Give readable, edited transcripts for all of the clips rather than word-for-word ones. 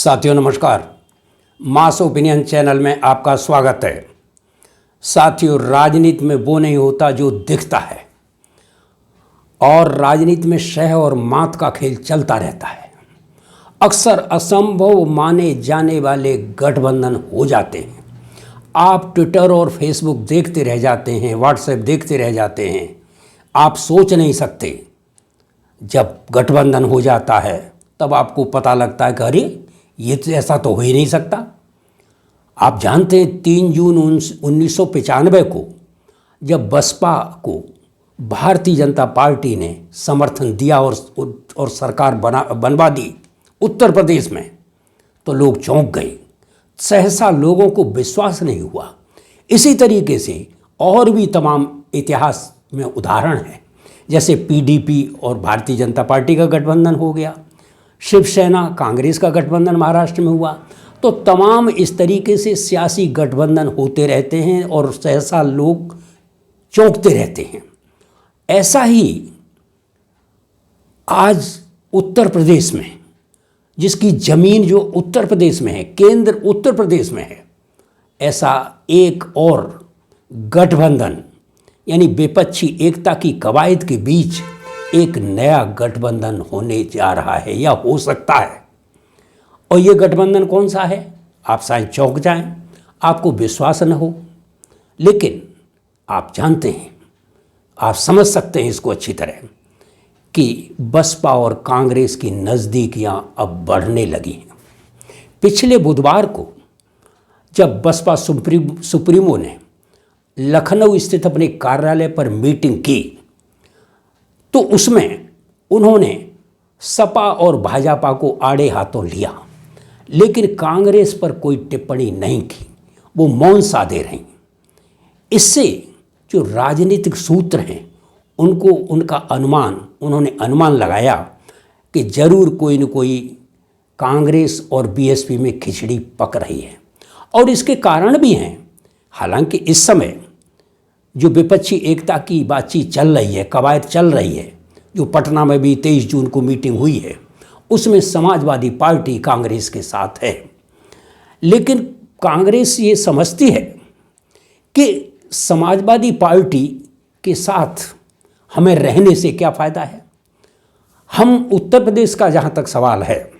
साथियों नमस्कार। मास opinion channel में आपका स्वागत है। साथियों, राजनीति में वो नहीं होता जो दिखता है और राजनीति में शह और मात का खेल चलता रहता है। अक्सर असंभव माने जाने वाले गठबंधन हो जाते हैं। आप ट्विटर और फेसबुक देखते रह जाते हैं, व्हाट्सएप देखते रह जाते हैं। आप सोच नहीं सकते, जब गठबंधन हो जाता है तब आपको पता लगता है कि अरे ये तो ऐसा तो हो ही नहीं सकता। आप जानते हैं 3 जून 1995 को जब बसपा को भारतीय जनता पार्टी ने समर्थन दिया और सरकार बनवा दी उत्तर प्रदेश में, तो लोग चौंक गए। सहसा लोगों को विश्वास नहीं हुआ। इसी तरीके से और भी तमाम इतिहास में उदाहरण हैं, जैसे पीडीपी और भारतीय जनता पार्टी का गठबंधन हो गया, शिवसेना कांग्रेस का गठबंधन महाराष्ट्र में हुआ। तो तमाम इस तरीके से सियासी गठबंधन होते रहते हैं और सहसा लोग चौंकते रहते हैं। ऐसा ही आज उत्तर प्रदेश में, जिसकी जमीन जो उत्तर प्रदेश में है, केंद्र उत्तर प्रदेश में है, ऐसा एक और गठबंधन यानी विपक्षी एकता की कवायद के बीच एक नया गठबंधन होने जा रहा है या हो सकता है। और ये गठबंधन कौन सा है? आप शायद चौंक जाएं, आपको विश्वास न हो, लेकिन आप जानते हैं, आप समझ सकते हैं इसको अच्छी तरह कि बसपा और कांग्रेस की नज़दीकियां अब बढ़ने लगी हैं। पिछले बुधवार को जब बसपा सुप्रीमो ने लखनऊ स्थित अपने कार्यालय पर मीटिंग की, तो उसमें उन्होंने सपा और भाजपा को आड़े हाथों लिया, लेकिन कांग्रेस पर कोई टिप्पणी नहीं की। वो मौन साधे रहीं। इससे जो राजनीतिक सूत्र हैं उन्होंने अनुमान लगाया कि जरूर कोई न कोई कांग्रेस और बीएसपी में खिचड़ी पक रही है। और इसके कारण भी हैं। हालांकि इस समय जो विपक्षी एकता की बातचीत चल रही है, कवायद चल रही है, जो पटना में भी 23 जून को मीटिंग हुई है, उसमें समाजवादी पार्टी कांग्रेस के साथ है। लेकिन कांग्रेस ये समझती है कि समाजवादी पार्टी के साथ हमें रहने से क्या फ़ायदा है। हम उत्तर प्रदेश का जहाँ तक सवाल है,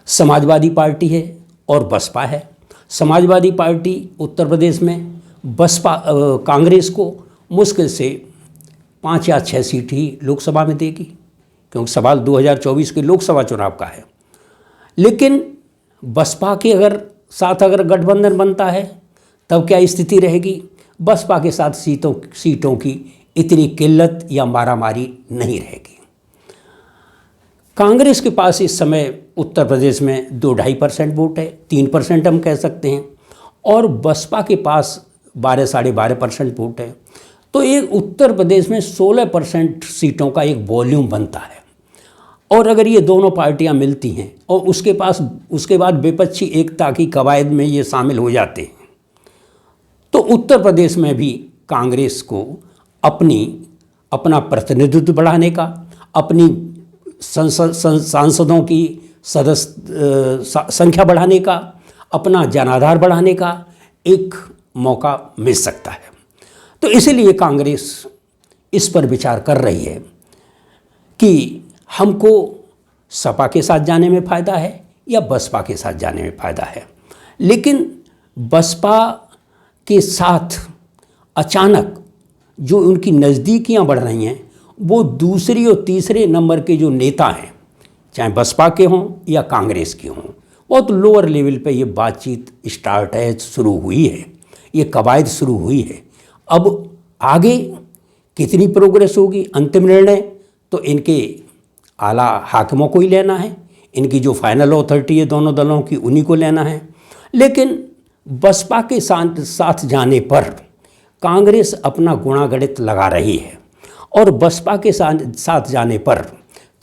समाजवादी पार्टी है और बसपा है। समाजवादी पार्टी उत्तर प्रदेश में कांग्रेस को मुश्किल से 5 या 6 सीट ही लोकसभा में देगी, क्योंकि सवाल 2024 के लोकसभा चुनाव का है। लेकिन बसपा के साथ अगर गठबंधन बनता है तब क्या स्थिति रहेगी? बसपा के साथ सीटों की इतनी किल्लत या मारामारी नहीं रहेगी। कांग्रेस के पास इस समय उत्तर प्रदेश में 2-2.5% वोट है, 3% हम कह सकते हैं, और बसपा के पास 12-12.5% वोट है। तो एक उत्तर प्रदेश में 16% सीटों का एक वॉल्यूम बनता है। और अगर ये दोनों पार्टियां मिलती हैं और उसके बाद विपक्षी एकता की कवायद में ये शामिल हो जाते हैं, तो उत्तर प्रदेश में भी कांग्रेस को अपना प्रतिनिधित्व बढ़ाने का, अपनी सांसदों की संख्या बढ़ाने का, अपना जनाधार बढ़ाने का एक मौका मिल सकता है। तो इसीलिए कांग्रेस इस पर विचार कर रही है कि हमको सपा के साथ जाने में फ़ायदा है या बसपा के साथ जाने में फ़ायदा है। लेकिन बसपा के साथ अचानक जो उनकी नज़दीकियां बढ़ रही हैं, वो दूसरी और तीसरे नंबर के जो नेता हैं, चाहे बसपा के हों या कांग्रेस के हों, बहुत लोअर लेवल पे ये बातचीत स्टार्ट है, शुरू हुई है, ये कवायद शुरू हुई है। अब आगे कितनी प्रोग्रेस होगी, अंतिम निर्णय तो इनके आला हाकिमों को ही लेना है। इनकी जो फाइनल अथॉरिटी है दोनों दलों की, उन्हीं को लेना है। लेकिन बसपा के साथ जाने पर कांग्रेस अपना गुणागणित लगा रही है, और बसपा के साथ जाने पर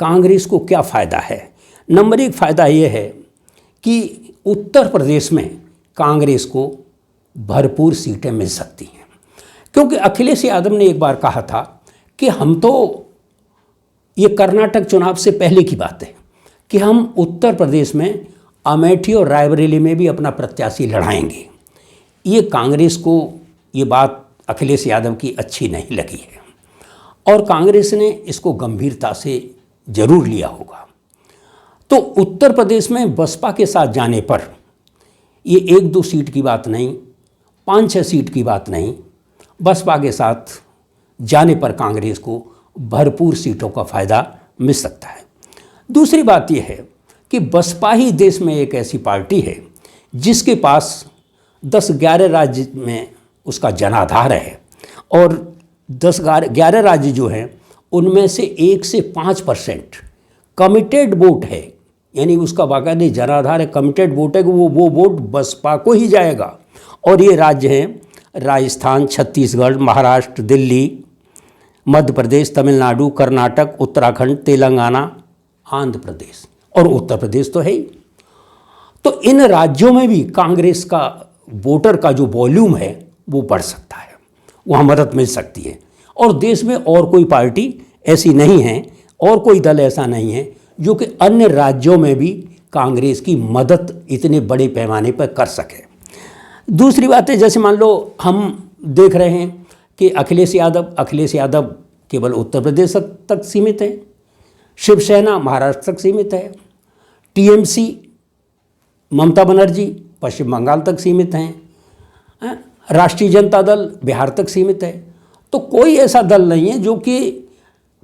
कांग्रेस को क्या फ़ायदा है? नंबर 1 फ़ायदा ये है कि उत्तर प्रदेश में कांग्रेस को भरपूर सीटें मिल सकती हैं, क्योंकि अखिलेश यादव ने एक बार कहा था कि हम तो, ये कर्नाटक चुनाव से पहले की बात है, कि हम उत्तर प्रदेश में अमेठी और रायबरेली में भी अपना प्रत्याशी लड़ाएंगे। ये कांग्रेस को ये बात अखिलेश यादव की अच्छी नहीं लगी है और कांग्रेस ने इसको गंभीरता से जरूर लिया होगा। तो उत्तर प्रदेश में बसपा के साथ जाने पर ये 1-2 सीट की बात नहीं, 5-6 सीट की बात नहीं, बसपा के साथ जाने पर कांग्रेस को भरपूर सीटों का फ़ायदा मिल सकता है। दूसरी बात यह है कि बसपा ही देश में एक ऐसी पार्टी है जिसके पास 10-11 राज्य में उसका जनाधार है और 10-11 राज्य जो हैं उनमें से 1 से 5% कमिटेड वोट है, यानी उसका बाकायदे जनाधार है, कमिटेड वोट है कि वो वोट बसपा को ही जाएगा। और ये राज्य हैं राजस्थान, छत्तीसगढ़, महाराष्ट्र, दिल्ली, मध्य प्रदेश, तमिलनाडु, कर्नाटक, उत्तराखंड, तेलंगाना, आंध्र प्रदेश और उत्तर प्रदेश तो है ही। तो इन राज्यों में भी कांग्रेस का वोटर का जो वॉल्यूम है वो बढ़ सकता है, वहाँ मदद मिल सकती है। और देश में और कोई पार्टी ऐसी नहीं है और कोई दल ऐसा नहीं है जो कि अन्य राज्यों में भी कांग्रेस की मदद इतने बड़े पैमाने पर कर सके। दूसरी बात है, जैसे मान लो हम देख रहे हैं कि अखिलेश यादव केवल उत्तर प्रदेश तक सीमित है, शिवसेना महाराष्ट्र तक सीमित है, टीएमसी ममता बनर्जी पश्चिम बंगाल तक सीमित हैं, राष्ट्रीय जनता दल बिहार तक सीमित है। तो कोई ऐसा दल नहीं है जो कि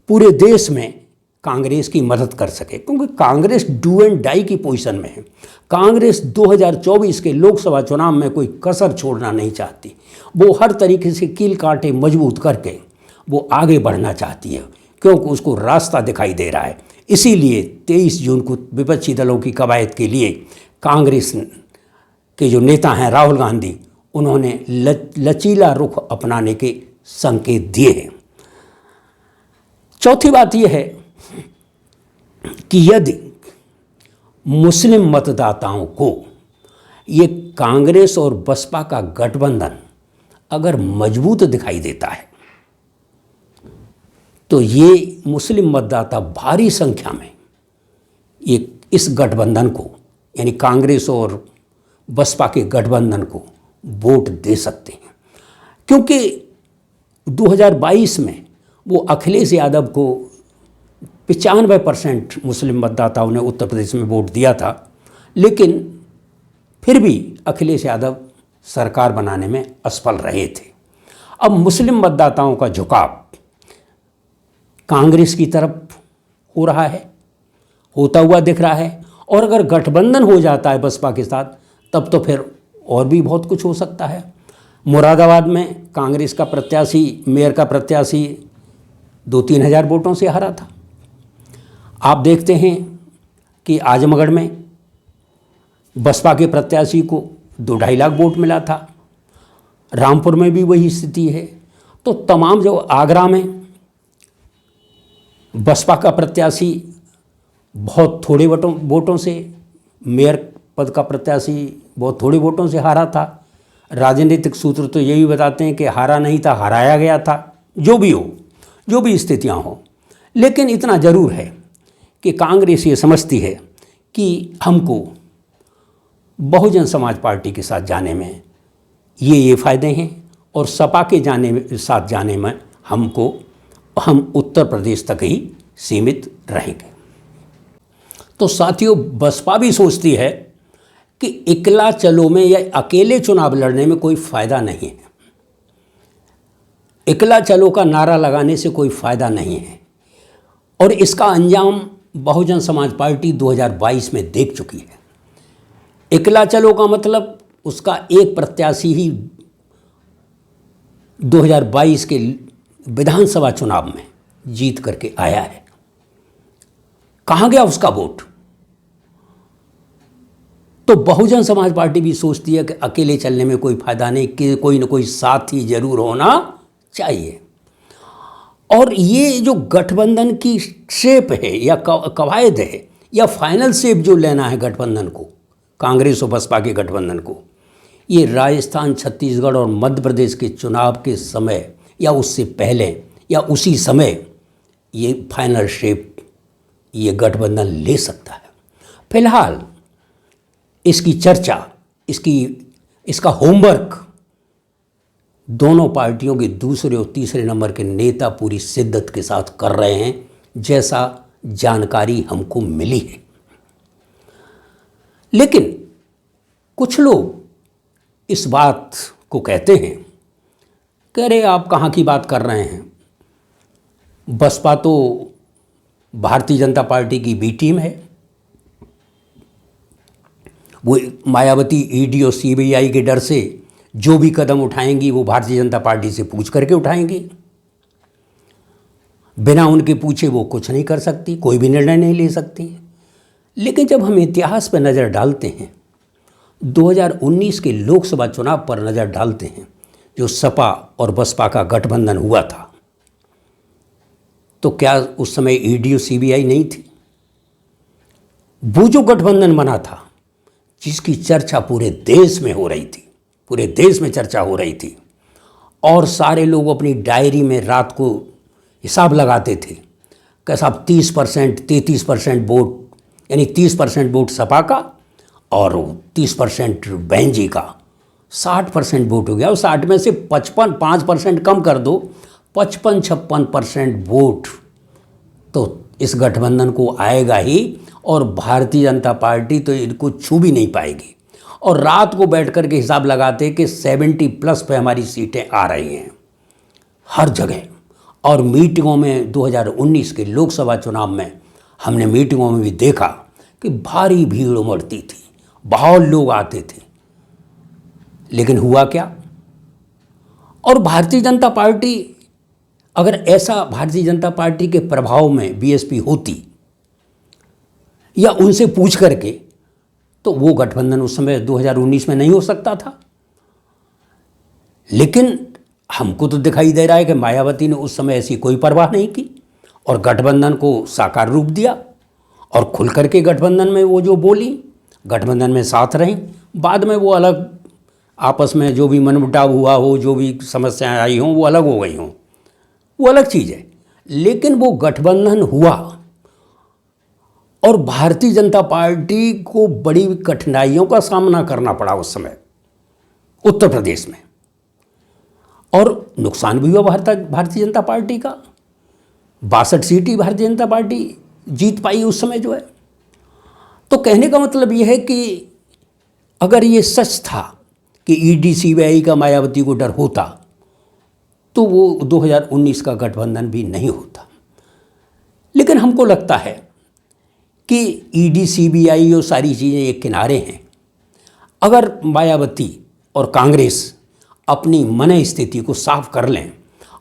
पूरे देश में कांग्रेस की मदद कर सके, क्योंकि कांग्रेस डू एंड डाई की पोजीशन में है। कांग्रेस 2024 के लोकसभा चुनाव में कोई कसर छोड़ना नहीं चाहती। वो हर तरीके से कील कांटे मजबूत करके वो आगे बढ़ना चाहती है, क्योंकि उसको रास्ता दिखाई दे रहा है। इसीलिए 23 जून को विपक्षी दलों की कवायद के लिए कांग्रेस के जो नेता हैं राहुल गांधी, उन्होंने लचीला रुख अपनाने के संकेत दिए हैं। चौथी बात यह है कि यदि मुस्लिम मतदाताओं को ये कांग्रेस और बसपा का गठबंधन अगर मजबूत दिखाई देता है तो ये मुस्लिम मतदाता भारी संख्या में ये इस गठबंधन को, यानी कांग्रेस और बसपा के गठबंधन को वोट दे सकते हैं। क्योंकि 2022 में वो अखिलेश यादव को 95% मुस्लिम मतदाताओं ने उत्तर प्रदेश में वोट दिया था, लेकिन फिर भी अखिलेश यादव सरकार बनाने में असफल रहे थे। अब मुस्लिम मतदाताओं का झुकाव कांग्रेस की तरफ हो रहा है, होता हुआ दिख रहा है, और अगर गठबंधन हो जाता है बसपा के साथ तब तो फिर और भी बहुत कुछ हो सकता है। मुरादाबाद में कांग्रेस का प्रत्याशी, मेयर का प्रत्याशी 2-3 हज़ार वोटों से हारा था। आप देखते हैं कि आजमगढ़ में बसपा के प्रत्याशी को 2-2.5 लाख वोट मिला था। रामपुर में भी वही स्थिति है। तो तमाम जो आगरा में बसपा का प्रत्याशी बहुत थोड़े वोटों से, मेयर पद का प्रत्याशी बहुत थोड़े वोटों से हारा था। राजनीतिक सूत्र तो यही बताते हैं कि हारा नहीं था, हराया गया था। जो भी हो, जो भी स्थितियां हो, लेकिन इतना ज़रूर है कि कांग्रेस ये समझती है कि हमको बहुजन समाज पार्टी के साथ जाने में ये फ़ायदे हैं और सपा के साथ जाने में हम उत्तर प्रदेश तक ही सीमित रहेंगे। तो साथियों, बसपा भी सोचती है कि इकला चलो में या अकेले चुनाव लड़ने में कोई फ़ायदा नहीं है। इकला चलो का नारा लगाने से कोई फ़ायदा नहीं है और इसका अंजाम बहुजन समाज पार्टी 2022 में देख चुकी है। इकला चलो का मतलब उसका एक प्रत्याशी ही 2022 के विधानसभा चुनाव में जीत करके आया है। कहाँ गया उसका वोट? तो बहुजन समाज पार्टी भी सोचती है कि अकेले चलने में कोई फ़ायदा नहीं, कि कोई न कोई साथी जरूर होना चाहिए। और ये जो गठबंधन की शेप है या कवायद है या फाइनल शेप जो लेना है गठबंधन को, कांग्रेस और बसपा के गठबंधन को, ये राजस्थान, छत्तीसगढ़ और मध्य प्रदेश के चुनाव के समय या उससे पहले या उसी समय ये फाइनल शेप ये गठबंधन ले सकता है। फिलहाल इसकी चर्चा, इसका होमवर्क दोनों पार्टियों के दूसरे और तीसरे नंबर के नेता पूरी शिद्दत के साथ कर रहे हैं, जैसा जानकारी हमको मिली है। लेकिन कुछ लोग इस बात को कहते हैं कि अरे आप कहाँ की बात कर रहे हैं, बसपा तो भारतीय जनता पार्टी की बी टीम है, वो मायावती ईडी और सीबीआई के डर से जो भी कदम उठाएंगी वो भारतीय जनता पार्टी से पूछ करके उठाएंगी, बिना उनके पूछे वो कुछ नहीं कर सकती, कोई भी निर्णय नहीं ले सकती। लेकिन जब हम इतिहास पर नज़र डालते हैं, 2019 के लोकसभा चुनाव पर नज़र डालते हैं, जो सपा और बसपा का गठबंधन हुआ था, तो क्या उस समय ईडी और सीबीआई नहीं थी? वो जो गठबंधन बना था, जिसकी चर्चा पूरे देश में हो रही थी, पूरे देश में चर्चा हो रही थी, और सारे लोग अपनी डायरी में रात को हिसाब लगाते थे कि साहब 30%, 33% वोट, यानी 30% वोट सपा का और 30% बहन जी का, 60% वोट हो गया। और 60 में से 5% कम कर दो, 55-56% वोट तो इस गठबंधन को आएगा ही, और भारतीय जनता पार्टी तो इनको छू भी नहीं पाएगी। और रात को बैठ कर के हिसाब लगाते कि 70+ पे हमारी सीटें आ रही हैं हर जगह। और मीटिंगों में 2019 के लोकसभा चुनाव में हमने मीटिंगों में भी देखा कि भारी भीड़ उमड़ती थी, बहुत लोग आते थे। लेकिन हुआ क्या? और भारतीय जनता पार्टी, अगर ऐसा भारतीय जनता पार्टी के प्रभाव में बीएसपी होती या उनसे पूछ करके, तो वो गठबंधन उस समय 2019 में नहीं हो सकता था। लेकिन हमको तो दिखाई दे रहा है कि मायावती ने उस समय ऐसी कोई परवाह नहीं की और गठबंधन को साकार रूप दिया, और खुल करके गठबंधन में वो जो बोली, गठबंधन में साथ रहीं। बाद में वो अलग, आपस में जो भी मनमुटाव हुआ हो, जो भी समस्याएं आई हों, वो अलग हो गई हों, वो अलग चीज़ है। लेकिन वो गठबंधन हुआ और भारतीय जनता पार्टी को बड़ी कठिनाइयों का सामना करना पड़ा उस समय उत्तर प्रदेश में, और नुकसान भी हुआ भारतीय जनता पार्टी का। 62 सीट ही भारतीय जनता पार्टी जीत पाई उस समय जो है। तो कहने का मतलब ये है कि अगर ये सच था कि ईडी सीबीआई का मायावती को डर होता, तो वो 2019 का गठबंधन भी नहीं होता। लेकिन हमको लगता है कि ईडी सीबीआई और सारी चीज़ें एक किनारे हैं। अगर मायावती और कांग्रेस अपनी मन स्थिति को साफ कर लें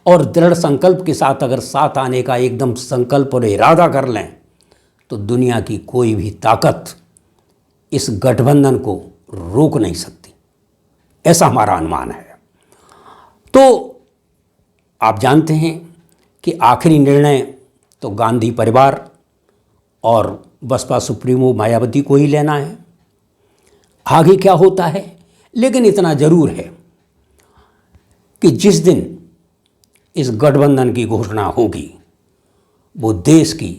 और दृढ़ संकल्प के साथ अगर साथ आने का एकदम संकल्प और इरादा कर लें, तो दुनिया की कोई भी ताकत इस गठबंधन को रोक नहीं सकती, ऐसा हमारा अनुमान है। तो आप जानते हैं कि आखिरी निर्णय तो गांधी परिवार और बसपा सुप्रीमो मायावती को ही लेना है, आगे क्या होता है। लेकिन इतना जरूर है कि जिस दिन इस गठबंधन की घोषणा होगी, वो देश की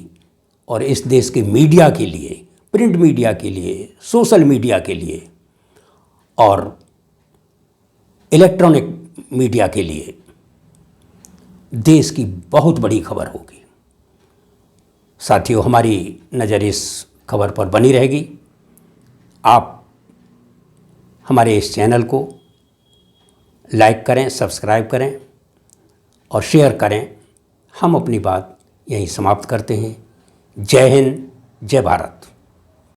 और इस देश के मीडिया के लिए, प्रिंट मीडिया के लिए, सोशल मीडिया के लिए और इलेक्ट्रॉनिक मीडिया के लिए देश की बहुत बड़ी खबर होगी। साथियों, हमारी नज़र इस खबर पर बनी रहेगी। आप हमारे इस चैनल को लाइक करें, सब्सक्राइब करें और शेयर करें। हम अपनी बात यहीं समाप्त करते हैं। जय हिंद, जय भारत।